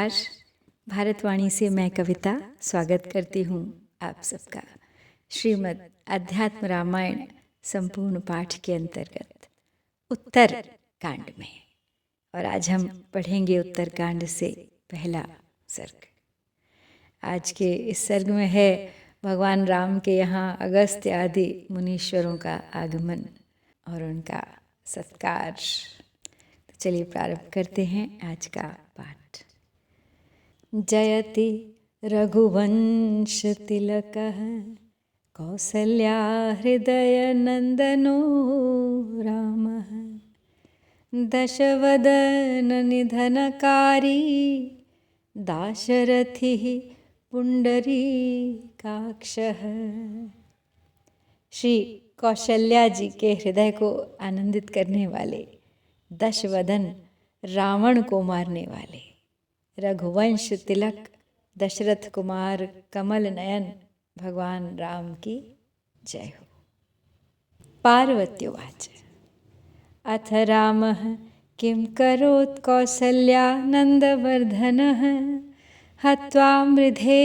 नमस्कार। भारतवाणी से मैं कविता स्वागत करती हूँ आप सबका श्रीमद् अध्यात्म रामायण संपूर्ण पाठ के अंतर्गत उत्तर कांड में। और आज हम पढ़ेंगे उत्तर कांड से पहला सर्ग। आज के इस सर्ग में है भगवान राम के यहाँ अगस्त्य आदि मुनीश्वरों का आगमन और उनका सत्कार। तो चलिए प्रारंभ करते हैं आज का पाठ। जयति रघुवंश तिलकः कौसल्या हृदय नंदनो रामः दशवदन निधनकारी दाशरथि पुंडरीकाक्षः। श्री कौशल्या जी के हृदय को आनंदित करने वाले, दशवदन रावण को मारने वाले, रघुवंश तिलक दशरथ कुमार कमल नयन भगवान राम की जय हो। पार्वत्युवाच अथ रामः किं करोत् कौसल्या नन्दवर्धनः हत्वा मृधे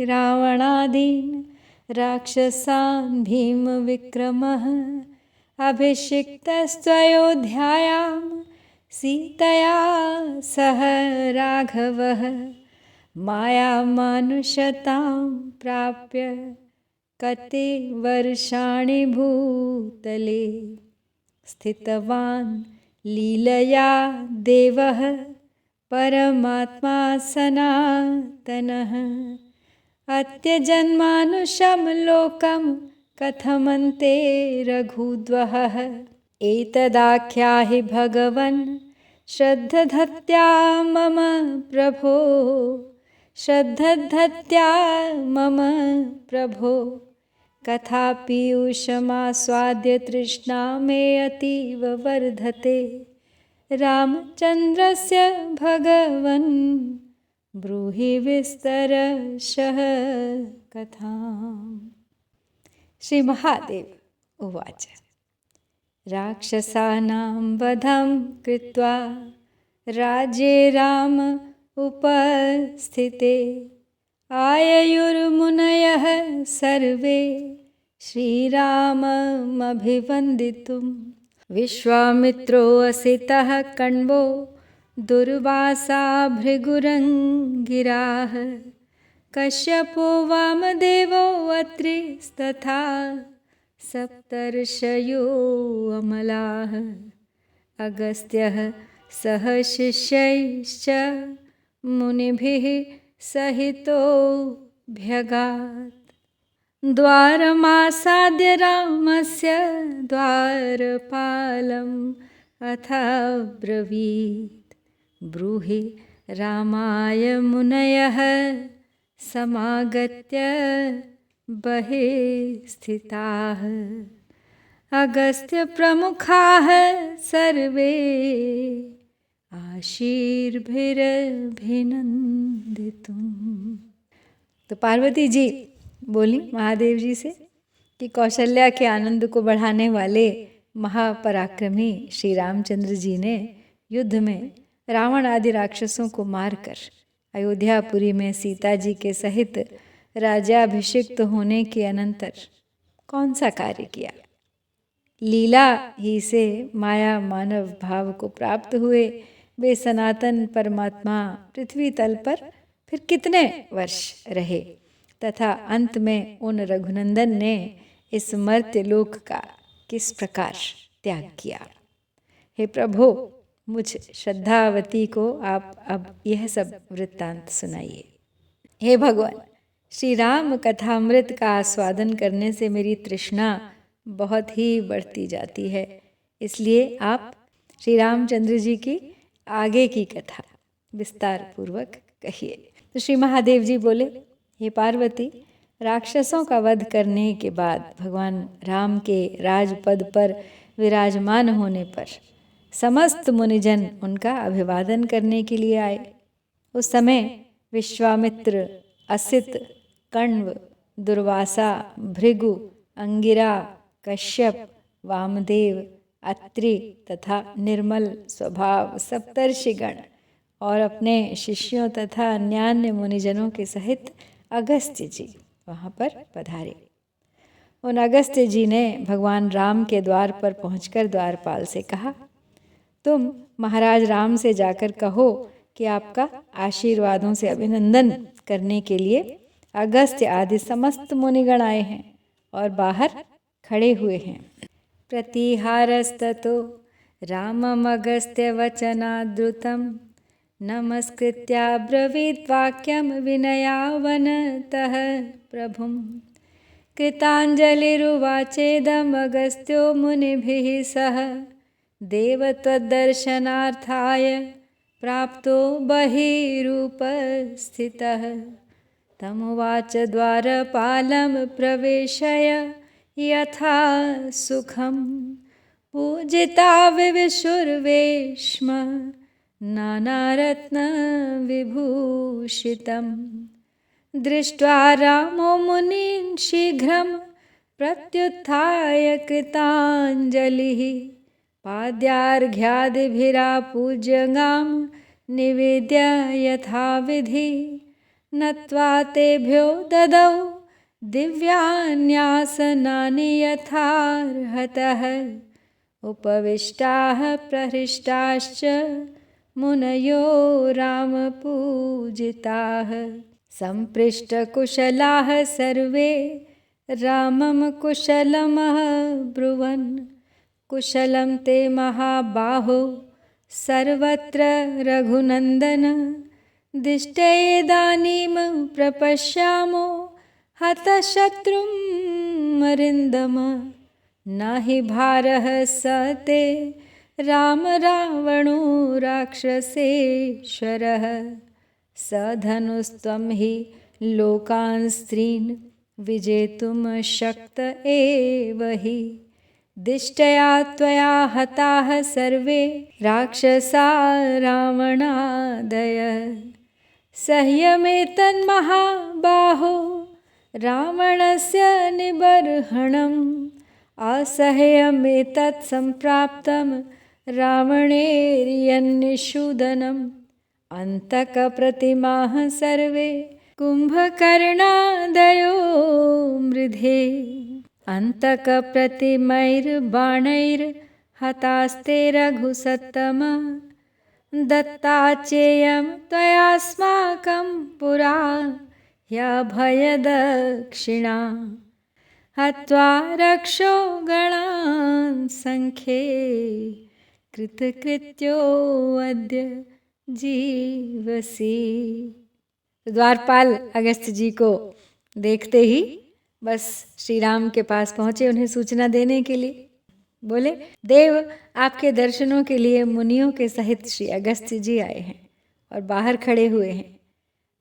रावणादीन् राक्षसान् भीमविक्रमः अभिषिक्तस्त्वयोध्यायां सीतया सह राघवः मायामानुषतां प्राप्य कति वर्षाणि भूतले स्थितवान् लीलया देवः परमात्मा सनातनः अत्यजन्मानुषं लोकं कथमन्ते रघुद्वहः एतदाख्याहि भगवन् श्रद्धधत्या मम प्रभो श्रद्धधत्या मम प्रभो कथा पीयूषमास्वाद्य तृष्णा मे अतीव वर्धते रामचन्द्रस्य भगवन् ब्रूहि विस्तरशः कथाम्। श्री महादेव उवाच राक्षसानां वधं कृत्वा राज्ये राम उपस्थिते आययुर्मुनयः सर्वे श्रीराममभिवन्दितुं विश्वामित्रो असितः कण्वो दुर्वासा भृगुरङ्गिराः कश्यपो वामदेवो अत्रिस्तथा सप्तर्षयो अमलाः अगस्त्यः सह शिष्यैश्च मुनिभिः सहितोऽभ्यगात् द्वारमासाद्य रामस्य द्वारपालम् अथाब्रवीत् ब्रूहि रामाय मुनयः समागत्य बहिः स्थिताः अगस्त्य प्रमुखाः सर्वे आशीर्भिरभिनन्दितुम्। तो पार्वती जी बोली महादेव जी से कि कौशल्या के आनंद को बढ़ाने वाले महापराक्रमी श्री रामचंद्र जी ने युद्ध में रावण आदि राक्षसों को मारकर अयोध्यापुरी में सीता जी के सहित राज्याभिषिक्त होने के अनंतर कौन सा कार्य किया। लीला ही से माया मानव भाव को प्राप्त हुए वे सनातन परमात्मा पृथ्वी तल पर फिर कितने वर्ष रहे तथा अंत में उन रघुनंदन ने इस मर्त्य लोक का किस प्रकार त्याग किया। हे प्रभु, मुझ श्रद्धावती को आप अब यह सब वृत्तांत सुनाइए। हे भगवान, श्री राम कथामृत का आस्वादन करने से मेरी तृष्णा बहुत ही बढ़ती जाती है, इसलिए आप श्री रामचंद्र जी की आगे की कथा विस्तार पूर्वक कहिए। तो श्री महादेव जी बोले, हे पार्वती, राक्षसों का वध करने के बाद भगवान राम के राजपद पर विराजमान होने पर समस्त मुनिजन उनका अभिवादन करने के लिए आए। उस समय विश्वामित्र, असित, कण्व, दुर्वासा, भृगु, अंगिरा, कश्यप, वामदेव, अत्रि तथा निर्मल स्वभाव सप्तर्षिगण और अपने शिष्यों तथा अन्यान्य मुनिजनों के सहित अगस्त्य जी वहाँ पर पधारे। उन अगस्त्य जी ने भगवान राम के द्वार पर पहुंचकर द्वारपाल से कहा, तुम महाराज राम से जाकर कहो कि आपका आशीर्वादों से अभिनंदन करने के लिए अगस्त्य आदि समस्त मुनिगण आए हैं और बाहर खड़े हुए हैं। प्रतिहारस्ततो राममगस्त्य वचनाद्रुतं नमस्कृत्याब्रवीत् वाक्यं विनयावनतः प्रभुं। कृताञ्जलिरुवाचेदमगस्त्यो मुनिभिः सह देवत्वदर्शनार्थाय प्राप्तो बहिरूपस्थितः। तमुवाच द्वारपालं प्रवेशय यथा सुखं पूजिता विविशुर्वेश्म नानारत्नविभूषितं। दृष्ट्वा रामो मुनीन् शीघ्रं प्रत्युत्थाय कृताञ्जलिः पाद्यार्घ्यादिभिरापूज्यगां निवेद्य यथाविधि नत्वा तेभ्यो ददौ दिव्यान्यासनानि यथार्हतः। उपविष्टाः प्रहृष्टाश्च मुनयो रामपूजिताः। सम्पृष्टकुशलाः सर्वे रामं कुशलमब्रुवन्। कुशलं ते महाबाहो सर्वत्र रघुनन्दन। दिष्टयेदानीं प्रपश्यामो हतशत्रुं मरिन्दम। न हि भारः स ते राम रावणो राक्षसेश्वरः। स धनुस्त्वं हि लोकान् स्त्रीन् विजेतुं शक्त एव हि। दिष्टया त्वया हताः सर्वे राक्षसा रावणादयः। सह्यमेतन्महाबाहो रावणस्य निबर्हणम्। असह्यमेतत् सम्प्राप्तं रावणेर्यन्निषूदनम्। अन्तकप्रतिमाः सर्वे कुम्भकर्णादयो मृधे। अन्तकप्रतिमैर्बाणैर्हतास्ते रघुसत्तम। दत्ता चेयं त्वयास्माकं पुरा ह्यभयदक्षिणा। हत्वा रक्षो गणान् संख्ये कृतकृत्योऽद्य जीवसि। द्वारपाल अगस्त्य जी को देखते ही बस श्री राम के पास पहुँचे उन्हें सूचना देने के लिए। बोले, देव आपके दर्शनों के लिए मुनियों के सहित श्री अगस्त्य जी आए हैं और बाहर खड़े हुए हैं।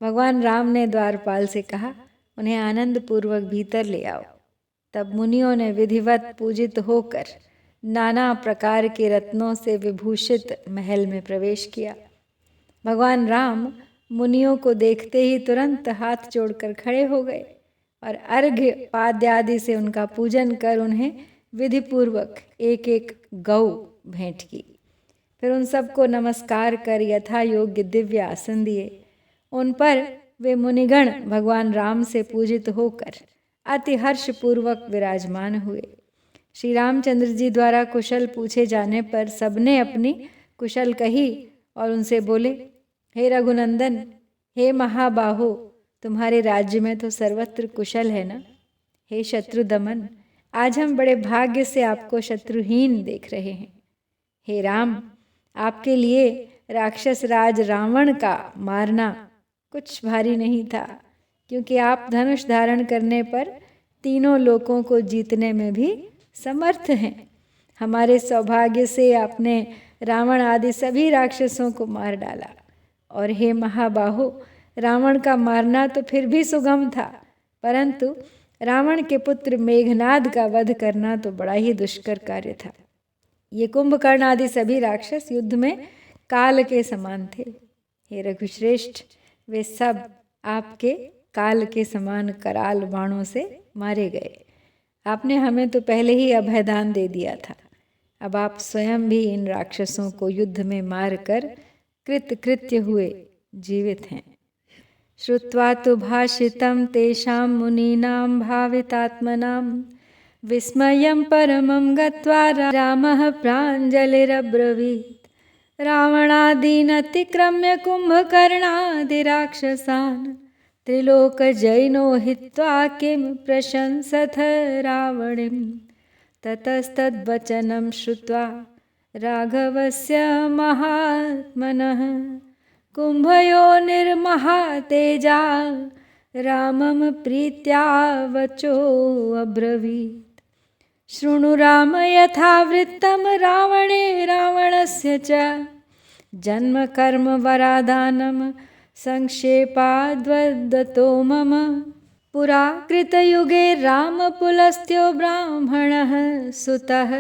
भगवान राम ने द्वारपाल से कहा, उन्हें आनंद पूर्वक भीतर ले आओ। तब मुनियों ने विधिवत पूजित होकर नाना प्रकार के रत्नों से विभूषित महल में प्रवेश किया। भगवान राम मुनियों को देखते ही तुरंत हाथ जोड़कर खड़े हो गए और अर्घ्य पाद्यादि से उनका पूजन कर उन्हें विधिपूर्वक एक एक गौ भेंट की। फिर उन सबको नमस्कार कर यथा योग्य दिव्य आसन दिए। उन पर वे मुनिगण भगवान राम से पूजित होकर अति हर्षपूर्वक विराजमान हुए। श्री रामचंद्र जी द्वारा कुशल पूछे जाने पर सबने अपनी कुशल कही और उनसे बोले, हे रघुनंदन, हे महाबाहो, तुम्हारे राज्य में तो सर्वत्र कुशल है ना। हे शत्रु दमन, आज हम बड़े भाग्य से आपको शत्रुहीन देख रहे हैं। हे राम, आपके लिए राक्षस राज रावण का मारना कुछ भारी नहीं था, क्योंकि आप धनुष धारण करने पर तीनों लोकों को जीतने में भी समर्थ हैं। हमारे सौभाग्य से आपने रावण आदि सभी राक्षसों को मार डाला। और हे महाबाहो, रावण का मारना तो फिर भी सुगम था, परंतु रावण के पुत्र मेघनाद का वध करना तो बड़ा ही दुष्कर कार्य था। ये कुंभकर्ण आदि सभी राक्षस युद्ध में काल के समान थे। हे रघुश्रेष्ठ, वे सब आपके काल के समान कराल बाणों से मारे गए। आपने हमें तो पहले ही अभयदान दे दिया था, अब आप स्वयं भी इन राक्षसों को युद्ध में मार कर कृत्य हुए जीवित हैं। श्रुत्वा तु भाषितं तेषां मुनीनां भावितात्मनां विस्मयं परमं गत्वा रामः प्राञ्जलिरब्रवीत् रावणादीन् अतिक्रम्य कुम्भकर्णादिराक्षसान् त्रिलोकजयिनो हित्वा किं प्रशंसथ रावणीं ततस्तद्वचनं श्रुत्वा राघवस्य महात्मनः कुम्भयोनिर्महातेजा रामं प्रीत्या वचोऽब्रवीत् शृणु राम यथावृत्तं रावणे रावणस्य च जन्म कर्म वरादानं संक्षेपाद्वदतो मम पुरा कृतयुगे रामपुलस्त्यो ब्राह्मणः सुतः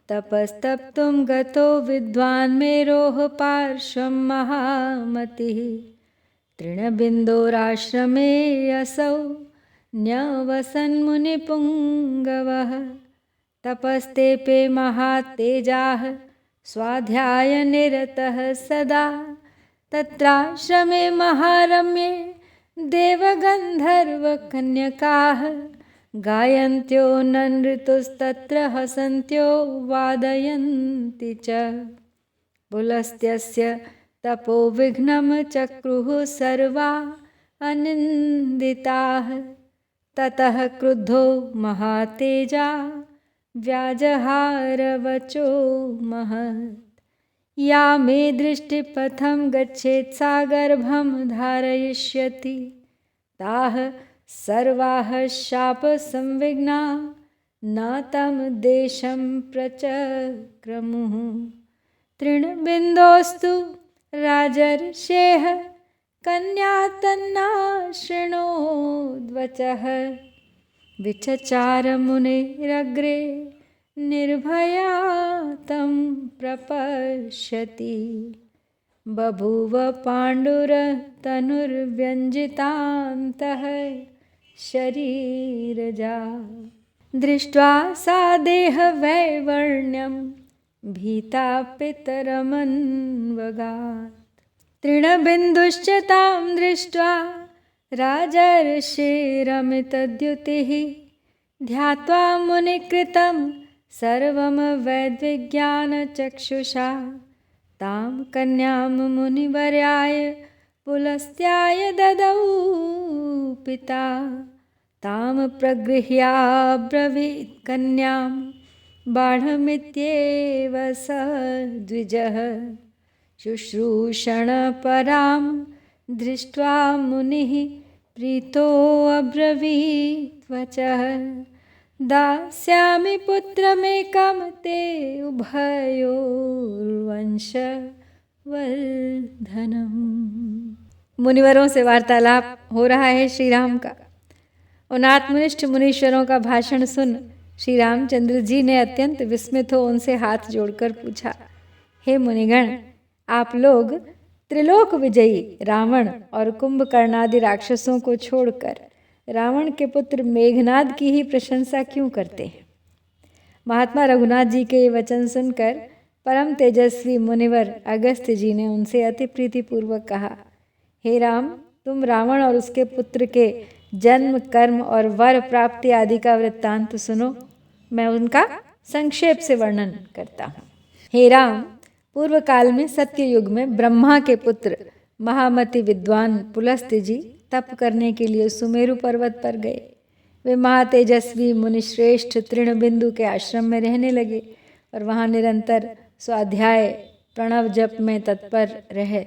तपस्तप्तुं गतो विद्वान् मेरोः पार्श्वं महामतिः तृणबिन्दोराश्रमे असौ न्यवसन्मुनिपुङ्गवः तपस्तेपे महातेजाः स्वाध्यायनिरतः सदा तत्राश्रमे महारम्ये देवगन्धर्वकन्यकाः गायन्त्यो नृतुस्तत्र हसन्त्यो वादयन्ति च पुलस्त्यस्य तपोविघ्नं चक्रुः सर्वा अनिन्दिताः ततः क्रुद्धो महातेजा व्याजहारवचो महत् या मे दृष्टिपथं गच्छेत् सा गर्भं धारयिष्यति ताः सर्वाः शापसंविघ्ना न तं देशं प्रचक्रमुः तृणबिन्दोस्तु राजर्षेः कन्या तन्ना शृणोद्वचः विचचार मुनिरग्रे निर्भया तं प्रपश्यति बभूव पाण्डुरतनुर्व्यञ्जितान्तः शरीरजा दृष्ट्वा सा देहवैवर्ण्यं भीता पितरमन्वगात् तृणबिन्दुश्च तां दृष्ट्वा राजर्षिरमितद्युतिः ध्यात्वा मुनिकृतं सर्वं वैद्विज्ञानचक्षुषा तां कन्यां मुनिवर्याय पुलस्त्याय ददौ पिता तां प्रगृह्याब्रवीत् कन्यां बाढमित्येव स द्विजः शुश्रूषणपरां दृष्ट्वा मुनिः प्रीतोऽब्रवीत् वचः दास्यामि पुत्रमेकं ते उभयोर्वंशवर्धनम्। मुनिवरों से वार्तालाप हो रहा है श्री राम का। उन आत्मनिष्ठ मुनीश्वरों का भाषण सुन श्री रामचंद्र जी ने अत्यंत विस्मित हो उनसे हाथ जोड़कर पूछा, हे मुनिगण, आप लोग त्रिलोक विजयी रावण और कुंभकर्णादि राक्षसों को छोड़कर रावण के पुत्र मेघनाद की ही प्रशंसा क्यों करते हैं? महात्मा रघुनाथ जी के ये वचन सुनकर परम तेजस्वी मुनिवर अगस्त्य जी ने उनसे अति प्रीतिपूर्वक कहा, हे राम, तुम रावण और उसके पुत्र के जन्म, कर्म और वर प्राप्ति आदि का वृत्तांत सुनो, मैं उनका संक्षेप से वर्णन करता हूँ। हे राम, पूर्व काल में सत्य युग में ब्रह्मा के पुत्र महामति विद्वान पुलस्त्य जी तप करने के लिए सुमेरु पर्वत पर गए। वे महातेजस्वी मुनिश्रेष्ठ तृणबिंदु के आश्रम में रहने लगे और वहाँ निरंतर स्वाध्याय प्रणव जप में तत्पर रह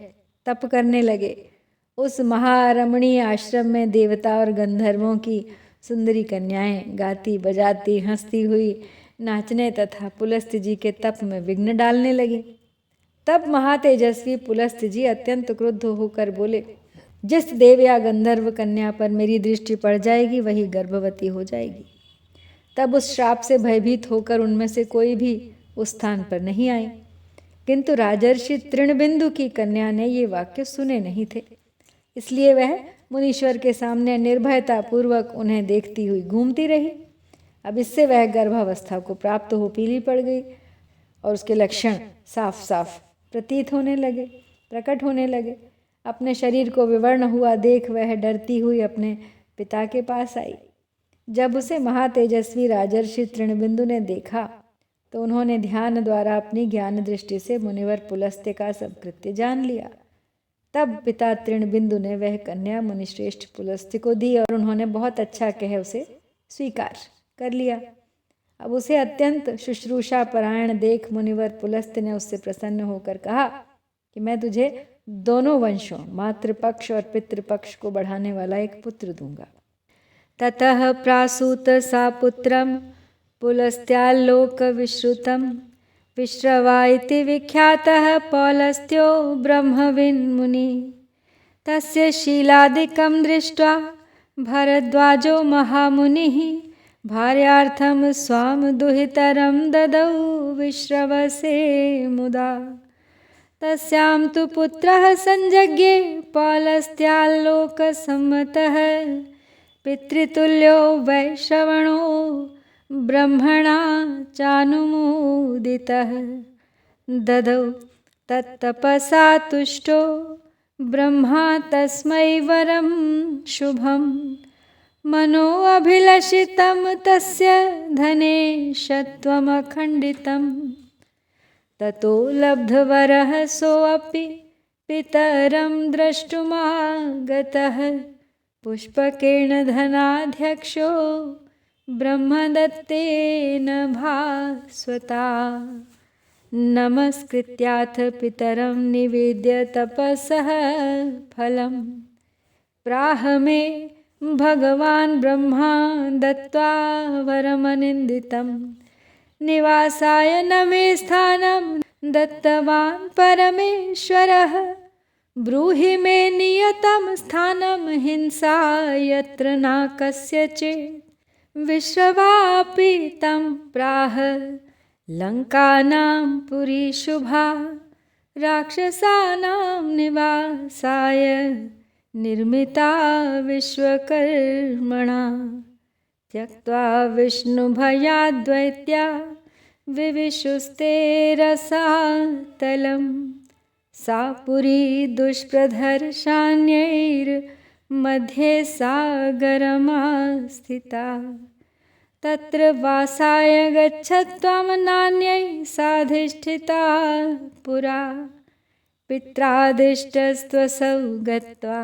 तप करने लगे। उस महारमणीय आश्रम में देवता और गंधर्वों की सुंदरी कन्याएं गाती बजाती हंसती हुई नाचने तथा पुलस्त्य जी के तप में विघ्न डालने लगी। तब महातेजस्वी पुलस्त्य जी अत्यंत क्रुद्ध होकर बोले, जिस देव या गंधर्व कन्या पर मेरी दृष्टि पड़ जाएगी वही गर्भवती हो जाएगी। तब उस श्राप से भयभीत होकर उनमें से कोई भी उस स्थान पर नहीं आई, किंतु राजर्षि तृणबिंदु की कन्या ने ये वाक्य सुने नहीं थे, इसलिए वह मुनीश्वर के सामने निर्भयता पूर्वक उन्हें देखती हुई घूमती रही। अब इससे वह गर्भावस्था को प्राप्त हो पीली पड़ गई और उसके लक्षण साफ साफ प्रतीत होने लगे। प्रकट होने लगे। अपने शरीर को विवर्ण हुआ देख वह डरती हुई अपने पिता के पास आई। जब उसे महातेजस्वी राजर्षि तृणबिंदु ने देखा तो उन्होंने ध्यान द्वारा अपनी ज्ञान दृष्टि से मुनिवर पुलस्त्य का सब कृत्य जान लिया। तब पिता तृणबिंदु ने वह कन्या मुनिश्रेष्ठ पुलस्त्य को दी और उन्होंने बहुत अच्छा कह उसे स्वीकार कर लिया। अब उसे अत्यंत शुश्रूषा परायण देख मुनिवर पुलस्त्य ने उससे प्रसन्न होकर कहा कि मैं तुझे दोनों वंशों मातृपक्ष और पितृपक्ष को बढ़ाने वाला एक पुत्र दूंगा। ततः प्रासूत सा पुत्रम पुलस्त्यालोक विश्रुतम विश्रवा इति विख्यातः पौलस्त्यो ब्रह्मविन् मुनि। तस्य शीलादिकं दृष्ट्वा भरद्वाजो महामुनिः भार्यार्थं स्वां दुहितरं ददौ विश्रवसे मुदा। तस्यां तु पुत्रः संजज्ञे पौलस्त्यालोकसम्मतः पितृतुल्यो वैश्रवणो ब्रह्मणा चानुमोदितः। ददौ तत्तपसा तुष्टो ब्रह्मा तस्मै वरं शुभं मनोऽभिलषितं तस्य धनेशत्वमखण्डितं। ततो लब्धवरः सोऽपि पितरं द्रष्टुमागतः पुष्पकेण धनाध्यक्षो ब्रह्मदत्तेन भास्वता। नमस्कृत्याथ पितरं निवेद्य तपसः फलं प्राह मे भगवान् ब्रह्मा दत्त्वा वरमनिन्दितं। निवासाय न मे स्थानं दत्तवान् परमेश्वरः ब्रूहि मे नियतं स्थानं हिंसा यत्र न कस्यचित्। विश्रवापि तं प्राह लङ्कानां पुरी शुभा राक्षसानां निवासाय निर्मिता विश्वकर्मणा। त्यक्त्वा विष्णुभयाद्वैत्या विविशुस्ते रसातलं सा पुरी दुष्प्रधर्षाण्यैर्मध्ये सागरमास्थिता। तत्र वासाय गच्छत्वं नान्यैः साधिष्ठिता पुरा पित्रादिष्टस्त्वसौ गत्वा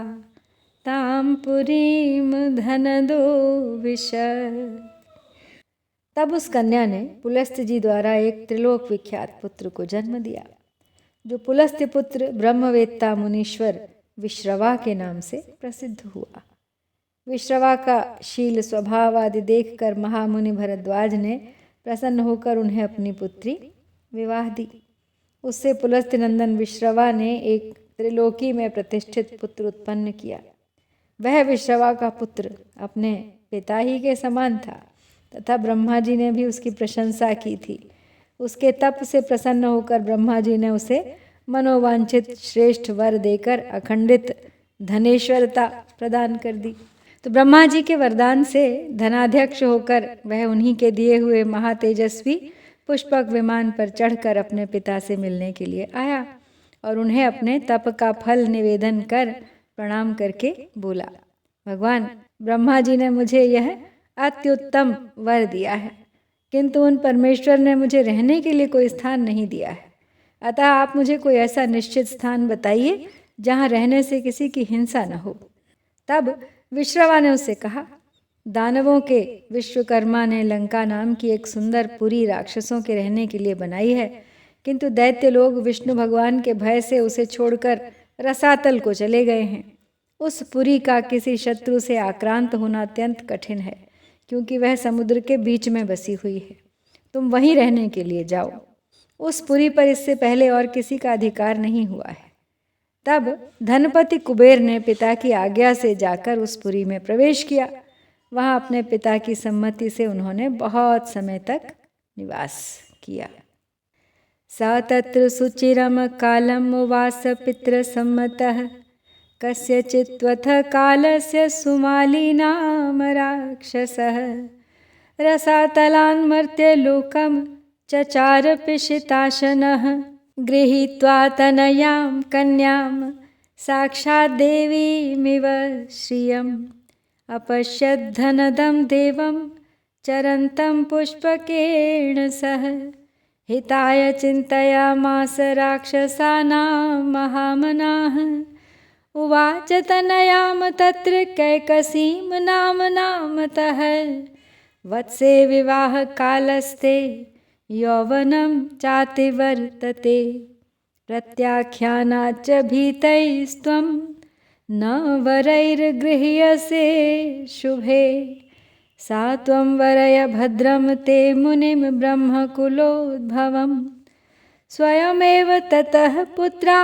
तां पुरीं धनदो विशत्। तब उस कन्या ने पुलस्त्य जी द्वारा एक त्रिलोक विख्यात पुत्र को जन्म दिया, जो पुलस्त्य पुत्र ब्रह्मवेत्ता मुनीश्वर विश्रवा के नाम से प्रसिद्ध हुआ। विश्रवा का शील स्वभाव आदि देखकर महामुनि भरद्वाज ने प्रसन्न होकर उन्हें अपनी पुत्री विवाह दी। उससे पुलस्त्य नंदन विश्रवा ने एक त्रिलोकी में प्रतिष्ठित पुत्र उत्पन्न किया। वह विश्रवा का पुत्र अपने पिता ही के समान था तथा ब्रह्मा जी ने भी उसकी प्रशंसा की थी। उसके तप से प्रसन्न होकर ब्रह्मा जी ने उसे मनोवांछित श्रेष्ठ वर देकर अखंडित धनेश्वरता प्रदान कर दी। तो ब्रह्मा जी के वरदान से धनाध्यक्ष होकर वह उन्हीं के दिए हुए महातेजस्वी पुष्पक विमान पर चढ़कर अपने पिता से मिलने के लिए आया और उन्हें अपने तप का फल निवेदन कर प्रणाम करके बोला, भगवान ब्रह्मा जी ने मुझे यह अत्युत्तम वर दिया है, किंतु उन परमेश्वर ने मुझे रहने के लिए कोई स्थान नहीं दिया है। अतः आप मुझे कोई ऐसा निश्चित स्थान बताइए जहाँ रहने से किसी की हिंसा न हो। तब विश्रवा ने उससे कहा, दानवों के विश्वकर्मा ने लंका नाम की एक सुंदर पुरी राक्षसों के रहने के लिए बनाई है, किंतु दैत्य लोग विष्णु भगवान के भय से उसे छोड़कर रसातल को चले गए हैं। उस पुरी का किसी शत्रु से आक्रांत होना अत्यंत कठिन है, क्योंकि वह समुद्र के बीच में बसी हुई है। तुम वहीं रहने के लिए जाओ। उस पुरी पर इससे पहले और किसी का अधिकार नहीं हुआ है। तब धनपति कुबेर ने पिता की आज्ञा से जाकर उस पुरी में प्रवेश किया। वहाँ अपने पिता की सम्मति से उन्होंने बहुत समय तक निवास किया। सा तत्र सुचिरम कालम उवास पितृ सम्मतः कस्यचित्वथ कालस्य सुमाली नाम राक्षसः रसातलान् मर्त्यलोकं चचार पिशिताशनः गृहीत्वा तनयां कन्यां साक्षाद्देवीमिव श्रियम् अपश्यद्धनदं देवं चरन्तं पुष्पकेण सह हिताय चिन्तयामास राक्षसानां महामनाः उवाच तनयां तत्र कैकसीं नामतः वत्से विवाहकालस्ते यौवनं चातिवर्तते प्रत्याख्यानाच्च भीतैस्त्वं न वरैर्गृह्यसे शुभे सा त्वं वरय भद्रं ते मुनिं ब्रह्मकुलोद्भवं स्वयमेव ततः पुत्रा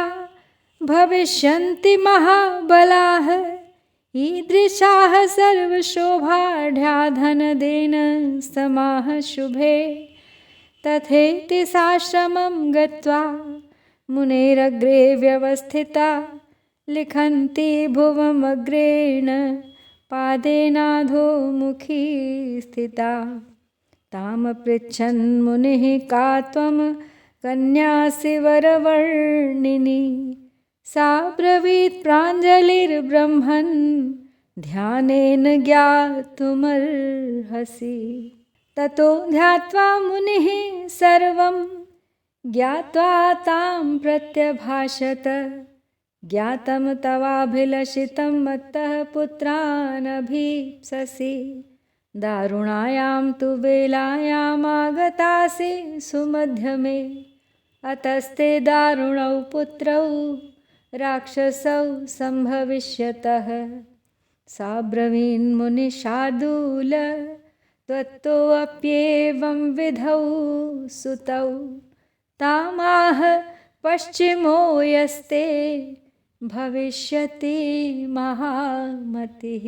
भविष्यन्ति महाबलाः ईदृशाः सर्वशोभाढ्या धनदेन समाः शुभे तथेति साश्रमं गत्वा मुनेरग्रे व्यवस्थिता लिखन्ति भुवमग्रेण पादेनाधोमुखी स्थिता तां पृच्छन् मुनिः का त्वं कन्यासि वरवर्णिनी सा ब्रवीत् प्राञ्जलिर्ब्रह्मन् ध्यानेन ज्ञातुमर्हसि ततो ध्यात्वा मुनिः सर्वं ज्ञात्वा तां प्रत्यभाषत ज्ञातं तवाभिलषितं मत्तः पुत्रानभीप्ससि दारुणायां तु वेलायामागतासि सुमध्यमे अतस्ते दारुणौ पुत्रौ राक्षसौ सम्भविष्यतः सा ब्रवीन्मुनिशार्दूल त्वत्तोऽप्येवं विधौ सुतौ तामाह पश्चिमो यस्ते भविष्यति महामतिः।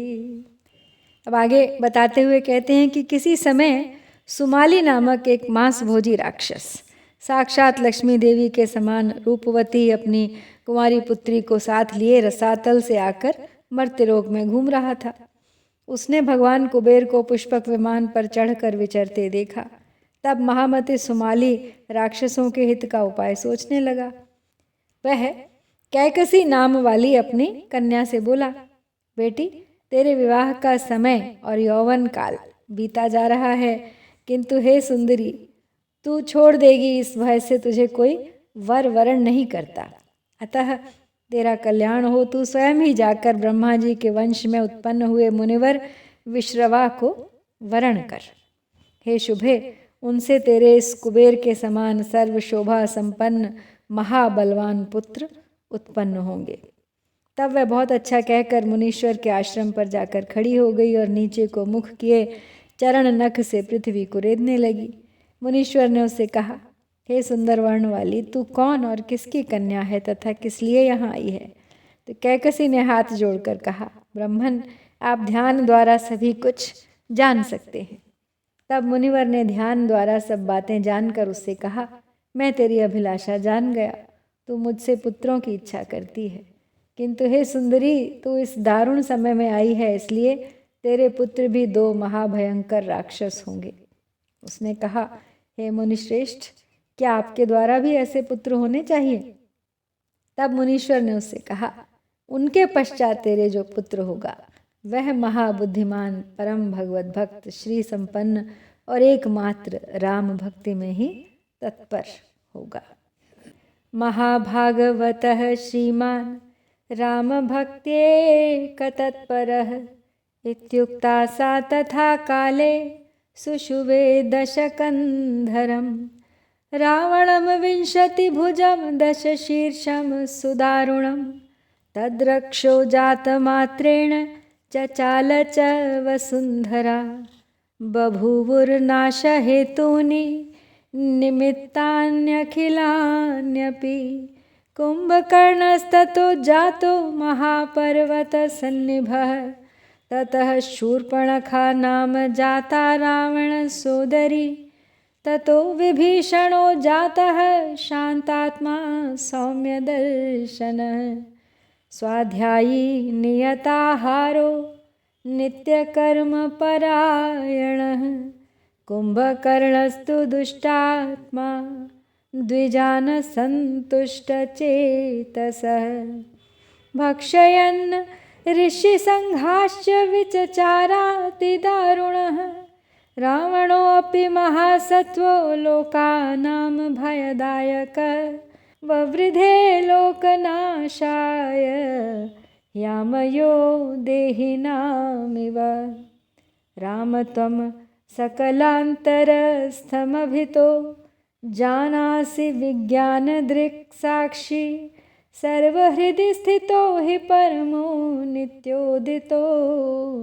अब आगे बताते हुए कहते हैं कि किसी समय सुमाली नामक एक मांसभोजी राक्षस साक्षात लक्ष्मी देवी के समान रूपवती अपनी कुंवारी पुत्री को साथ लिए रसातल से आकर मर्त्यलोक में घूम रहा था। उसने भगवान कुबेर को पुष्पक विमान पर चढ़कर विचरते देखा। तब महामती सुमाली राक्षसों के हित का उपाय सोचने लगा। वह कैकसी नाम वाली अपनी कन्या से बोला, बेटी तेरे विवाह का समय और यौवन काल बीता जा रहा है, किंतु हे सुंदरी तू छोड़ देगी इस भय से तुझे कोई वर वरण नहीं करता। अतः तेरा कल्याण हो, तू स्वयं ही जाकर ब्रह्मा जी के वंश में उत्पन्न हुए मुनिवर विश्रवा को वरण कर। हे शुभे, उनसे तेरे इस कुबेर के समान सर्व शोभा संपन्न महाबलवान पुत्र उत्पन्न होंगे। तब वह बहुत अच्छा कहकर मुनीश्वर के आश्रम पर जाकर खड़ी हो गई और नीचे को मुख किए चरण नख से पृथ्वी को रेदने लगी। मुनीश्वर ने उससे कहा, हे सुंदर वर्ण वाली, तू कौन और किसकी कन्या है तथा किस लिए यहाँ आई है? तो कैकसी ने हाथ जोड़कर कहा, ब्राह्मण आप ध्यान द्वारा सभी कुछ जान सकते हैं। तब मुनिवर ने ध्यान द्वारा सब बातें जानकर उससे कहा, मैं तेरी अभिलाषा जान गया, तू मुझसे पुत्रों की इच्छा करती है, किंतु हे सुंदरी तू इस दारुण समय में आई है, इसलिए तेरे पुत्र भी 2 महाभयंकर राक्षस होंगे। उसने कहा, हे मुनिश्रेष्ठ, क्या आपके द्वारा भी ऐसे पुत्र होने चाहिए? तब मुनीश्वर ने उससे कहा, उनके पश्चात तेरे जो पुत्र होगा वह महाबुद्धिमान परम भगवत भक्त श्री संपन्न और एकमात्र राम भक्ति में ही तत्पर होगा। महाभागवतः श्रीमान राम भक्त्येकतत्परः इत्युक्ता सा तथा काले सुषुवे दशकन्धरम् रावणं 20 भुजं 10 शीर्षं सुदारुणं तद्रक्षो जातमात्रेण चचाल च वसुन्धरा बभूवुर्नाशहेतूनि निमित्तान्यखिलान्यपि कुम्भकर्णस्ततो जातो महापर्वतसन्निभः ततः शूर्पणखा नाम जाता रावणसोदरी ततो विभीषणो जातः शान्तात्मा सौम्यदर्शनः स्वाध्यायी नियताहारो नित्यकर्मपरायणः कुम्भकर्णस्तु दुष्टात्मा द्विजान सन्तुष्टचेतसः भक्षयन् ऋषिसङ्घाश्च विचचारातिदारुणः रावणोऽपि महासत्त्वो लोकानां भयदायकः ववृधे लोकनाशाय यामयो देहिनामिव राम त्वं सकलान्तरस्थमभितो जानासि विज्ञानदृक्साक्षी सर्वहृदि स्थितो हि परमो नित्योदितो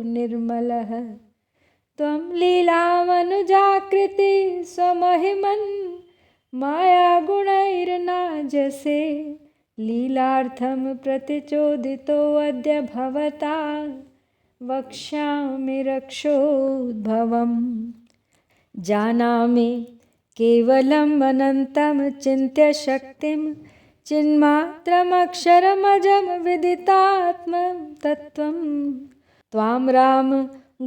निर्मलः त्वं लीलामनुजाकृति स्वमहिमन् मायागुणैर्नाजसे लीलार्थं प्रतिचोदितो अद्य भवता वक्ष्यामि रक्षोद्भवम् जानामि केवलम् अनन्तं चिन्त्य शक्तिं चिन्मात्रमक्षरमजं विदितात्मं तत्त्वं त्वां राम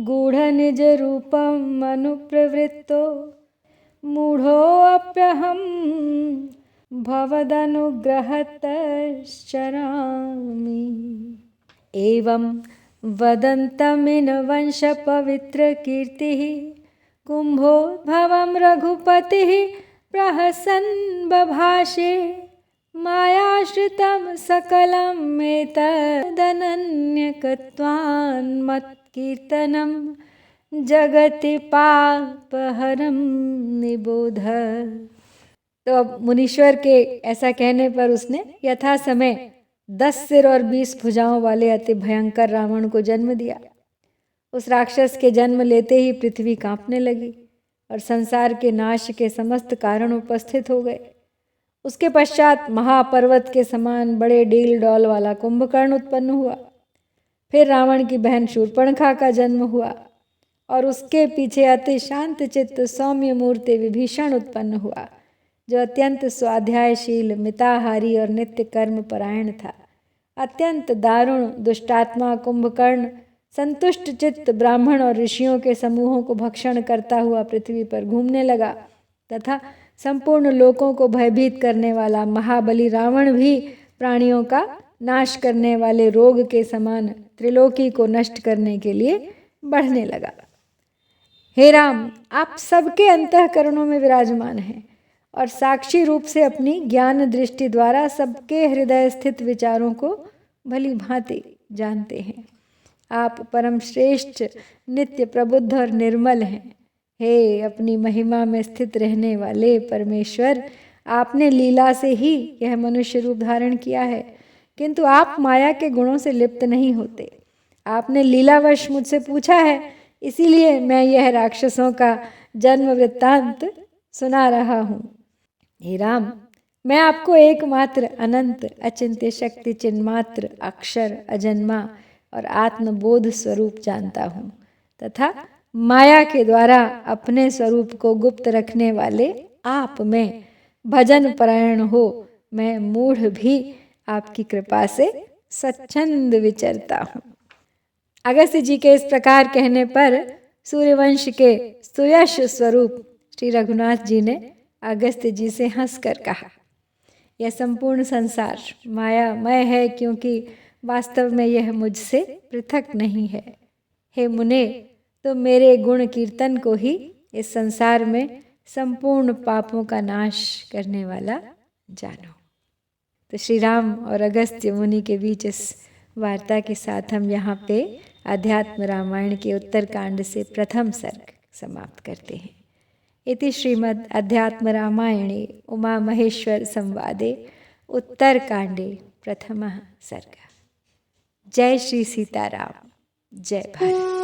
गूढनिजरूपम् अनुप्रवृत्तो मूढोऽप्यहं भवदनुग्रहतश्चरामि एवं वदन्तमिनवंशपवित्रकीर्तिः कुम्भोद्भवं रघुपतिः प्रहसन् बभाषे मायाश्रितं सकलम् एतदनन्यकत्वान्मत्कीर्तनं जगति पापहरं निबोध। तो अब मुनीश्वर के ऐसा कहने पर उसने यथा समय 10 सिर और 20 भुजाओं वाले अति भयंकर रावण को जन्म दिया। उस राक्षस के जन्म लेते ही पृथ्वी कांपने लगी और संसार के नाश के समस्त कारण उपस्थित हो गए। उसके पश्चात महापर्वत के समान बड़े डील डौल वाला कुंभकर्ण उत्पन्न हुआ। फिर रावण की बहन शूर्पणखा का जन्म हुआ और उसके पीछे अति शांत चित्त सौम्य मूर्ति विभीषण उत्पन्न हुआ, जो अत्यंत स्वाध्यायशील, मिताहारी और नित्य कर्म परायण था। अत्यंत दारुण दुष्टात्मा कुंभकर्ण संतुष्ट चित्त ब्राह्मण और ऋषियों के समूहों को भक्षण करता हुआ पृथ्वी पर घूमने लगा तथा संपूर्ण लोकों को भयभीत करने वाला महाबली रावण भी प्राणियों का नाश करने वाले रोग के समान त्रिलोकी को नष्ट करने के लिए बढ़ने लगा। हे राम, आप सबके अंतःकरणों में विराजमान हैं और साक्षी रूप से अपनी ज्ञान दृष्टि द्वारा सबके हृदय स्थित विचारों को भली भांति जानते हैं। आप परम श्रेष्ठ, नित्य प्रबुद्ध और निर्मल हैं। हे अपनी महिमा में स्थित रहने वाले परमेश्वर, आपने लीला से ही यह मनुष्य रूप धारण किया है, किंतु आप माया के गुणों से लिप्त नहीं होते। आपने लीलावश मुझसे पूछा है, इसीलिए मैं यह राक्षसों का जन्म वृत्तांत सुना रहा हूँ। हे राम, मैं आपको एकमात्र अनंत अचिंत्य शक्ति चिन्मात्र अक्षर अजन्मा और आत्मबोध स्वरूप जानता हूँ तथा माया के द्वारा अपने स्वरूप को गुप्त रखने वाले आप में भजन परायण हो मैं मूढ़ भी आपकी कृपा से स्वच्छंद विचरता हूँ। अगस्त्य जी के इस प्रकार कहने पर सूर्यवंश के सुयश स्वरूप श्री रघुनाथ जी ने अगस्त्य जी से हंसकर कहा, यह संपूर्ण संसार मायामय है, क्योंकि वास्तव में यह मुझसे पृथक नहीं है। हे मुने, तो मेरे गुण कीर्तन को ही इस संसार में संपूर्ण पापों का नाश करने वाला जानो। तो श्री राम और अगस्त्य मुनि के बीच इस वार्ता के साथ हम यहाँ पे अध्यात्म रामायण के उत्तरकांड से प्रथम सर्ग समाप्त करते हैं। इति श्रीमद् अध्यात्म रामायणे उमा महेश्वर संवादे उत्तरकांडे प्रथमः सर्गः। जय श्री सीताराम, जय भारत।